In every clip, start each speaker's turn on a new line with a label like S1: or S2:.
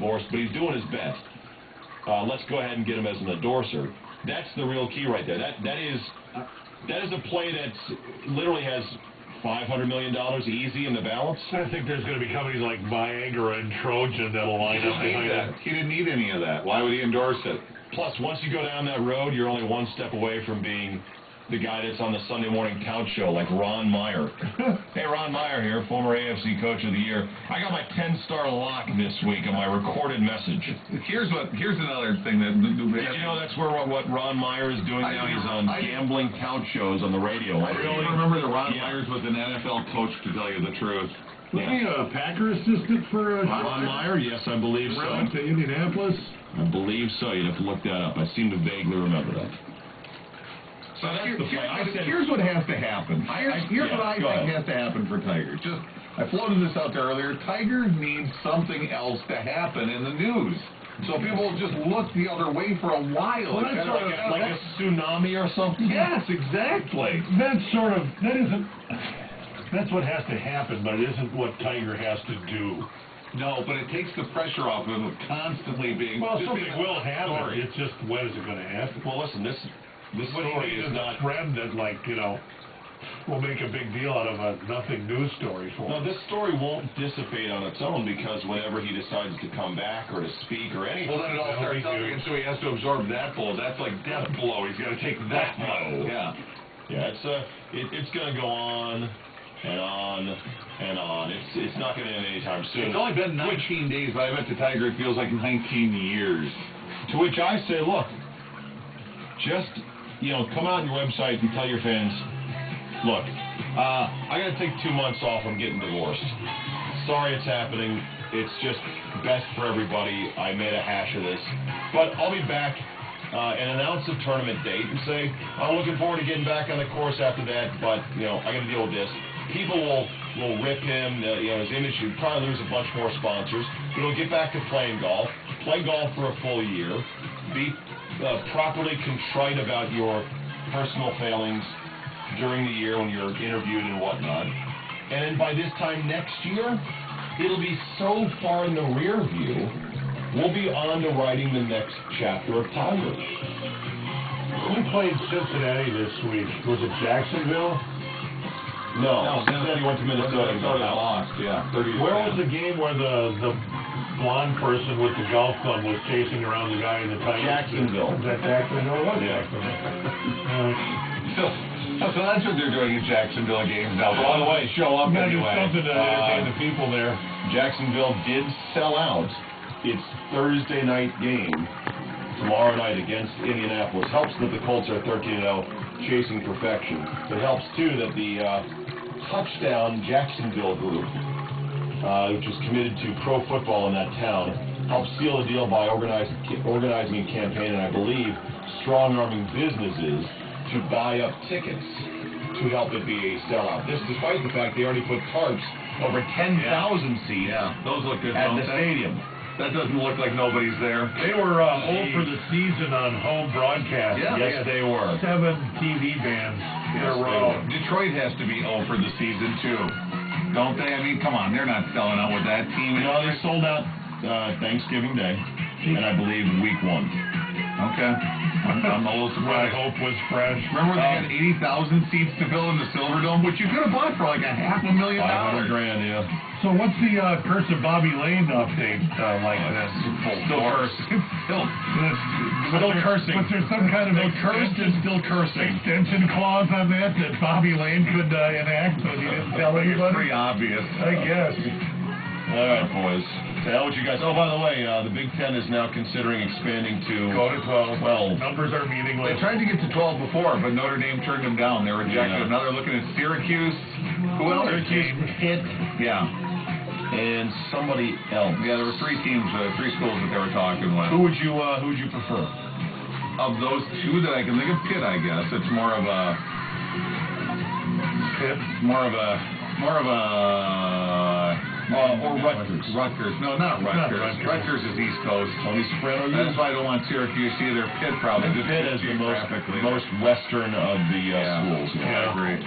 S1: divorced, but he's doing his best. Let's go ahead and get him as an endorser. That's the real key right there. That is a play that literally has $500 million easy in the balance.
S2: I think there's going to be companies like Viagra and Trojan that'll line up behind that.
S3: He didn't need any of that. Why would he endorse it?
S1: Plus, once you go down that road, you're only one step away from being the guy that's on the Sunday morning couch show, like Ron Meyer. Hey, Ron Meyer here, former AFC Coach of the Year. I got my 10-star lock this week on my recorded message.
S3: Here's another thing that...
S1: Did you know that's what Ron Meyer is doing now? He's on gambling couch shows on the radio.
S3: I really remember that Ron Myers was an NFL coach, to tell you the truth.
S2: Was he a Packer assistant for
S1: Ron Meyer? Yes, I believe so.
S2: To Indianapolis?
S1: I believe so. You'd have to look that up. I seem to vaguely remember that. So that's the play.
S3: Here's what has to happen. Here's what I think has to happen for Tiger. I floated this out there earlier. Tiger needs something else to happen in the news. So people will just look the other way for a while.
S1: Well, that's sort of like a tsunami or something?
S3: Yes, exactly.
S2: That's what has to happen, but it isn't what Tiger has to do.
S3: No, but it takes the pressure off of him constantly being...
S2: Well, something will happen. It's just, when is it going to happen?
S1: Well, listen, this story is not...
S2: trend that, we'll make a big deal out of a nothing news story for him.
S1: No, this story won't dissipate on its own because whenever he decides to come back or to speak or anything...
S3: Well, then it all starts up again, so he has to absorb that blow. That's like death blow. He's got to take that blow.
S1: Yeah. Yeah, it's going to go on and on and on. It's not going to end anytime soon.
S3: It's only been 19 days, but I bet to Tiger it feels like 19 years.
S1: To which I say, look, just, come out on your website and tell your fans, look, I got to take 2 months off. I'm getting divorced. Sorry it's happening. It's just best for everybody. I made a hash of this. But I'll be back and announce a tournament date and say, I'm looking forward to getting back on the course after that, but, I got to deal with this. People will rip him, his image. He'll probably lose a bunch more sponsors. He'll get back to playing golf, play golf for a full year, be properly contrite about your personal failings during the year when you're interviewed and whatnot. And then by this time next year, it'll be so far in the rear view, we'll be on to writing the next chapter of Tiger.
S2: Who played Cincinnati this week? Was it Jacksonville?
S1: No, Cincinnati went to Minnesota and
S3: lost, yeah.
S2: Where was the game where the blonde person with the golf club was chasing around the guy in the Tiger?
S1: Jacksonville.
S2: Was that Jacksonville? It was Jacksonville.
S3: So that's what they're doing in Jacksonville games now. By the way, show up anyway.
S2: Something to entertain the people there.
S1: Jacksonville did sell out its Thursday night game tomorrow night against Indianapolis. Helps that the Colts are 13-0, chasing perfection. It helps, too, that the Touchdown Jacksonville group, which is committed to pro football in that town, helped seal the deal by organizing a campaign, and I believe strong-arming businesses to buy up tickets to help it be a sellout. This despite the fact they already put tarps over 10,000 seats
S3: those look good,
S1: at the stadium.
S3: That doesn't look like nobody's there.
S2: They were old for the season on home broadcast.
S1: Yeah. Yes, they were.
S2: 7 TV bands in a row.
S3: Detroit has to be old for the season, too. Don't they? I mean, come on. They're not selling out with that team.
S1: No, they sold out Thanksgiving Day, and I believe week 1.
S3: Okay. I'm a little surprised.
S2: Hope was fresh.
S3: Remember they had 80,000 seats to fill in the Silverdome, which you could have bought for like $500,000.
S1: $500,000, yeah.
S2: So what's the Curse of Bobby Lane update like this?
S1: Still cursing.
S2: Still cursing. Was there some kind of
S1: still cursing
S2: extension clause on that Bobby Lane could enact, but he didn't tell anybody?
S3: It's pretty obvious.
S2: I guess.
S1: All right, boys. To hell with you guys. Oh, by the way, the Big Ten is now considering expanding to...
S2: Go to 12. Numbers are meaningless.
S3: They tried to get to 12 before, but Notre Dame turned them down. They rejected them. Now they're looking at Syracuse. Who else?
S1: Syracuse, Pitt.
S3: Yeah.
S1: And somebody else.
S3: Yeah, there were 3 teams, 3 schools that they were talking with.
S1: Who would you prefer?
S3: Of those 2 that I can think of, Pitt, I guess. It's more of a...
S2: Pitt?
S3: More of a...
S1: Or Rutgers.
S3: Rutgers. No, not Rutgers. Rutgers is East Coast.
S1: Tony Soprano.
S3: That's why I don't want Syracuse either. Pitt probably.
S1: Pitt is the most western of the schools.
S3: Yeah, I agree.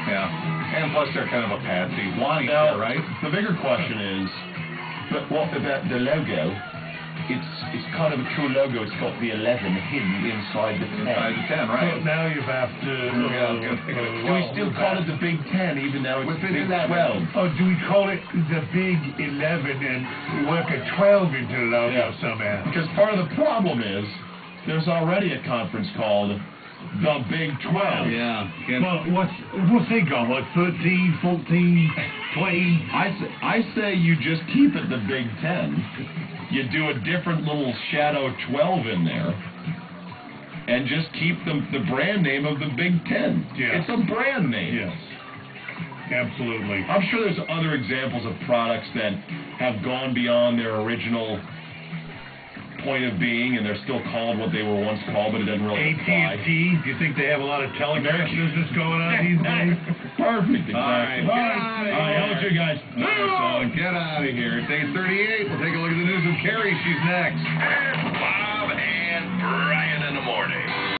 S3: Yeah. And plus they're kind of a patsy. Wanting
S1: now,
S3: right?
S1: The bigger question is,
S4: But what about the logo? It's kind of a cool logo. It's got the 11 hidden inside the 10.
S3: Inside the 10, right.
S2: So now you have to...
S4: do we still call it the Big 10 even though it's the Big 12?
S2: Oh, do we call it the Big 11 and work a 12 into the logo somehow?
S1: Because part of the problem is there's already a conference called the Big 12.
S3: Yeah.
S2: Well, what's they got? Like 13, 14, 20?
S1: I say you just keep it the Big 10. You do a different little shadow 12 in there, and just keep the brand name of the Big 10.
S2: Yeah.
S1: It's a brand name.
S2: Yes. Absolutely.
S1: I'm sure there's other examples of products that have gone beyond their original point of being, and they're still called what they were once called, but it doesn't really apply.
S2: AT&T, do you think they have a lot of telegraph business going on these days?
S1: Perfect, exactly.
S3: All right,
S1: How about you guys?
S3: So get out of here. It's 8:38. We'll take a look at the news with Carrie. She's next.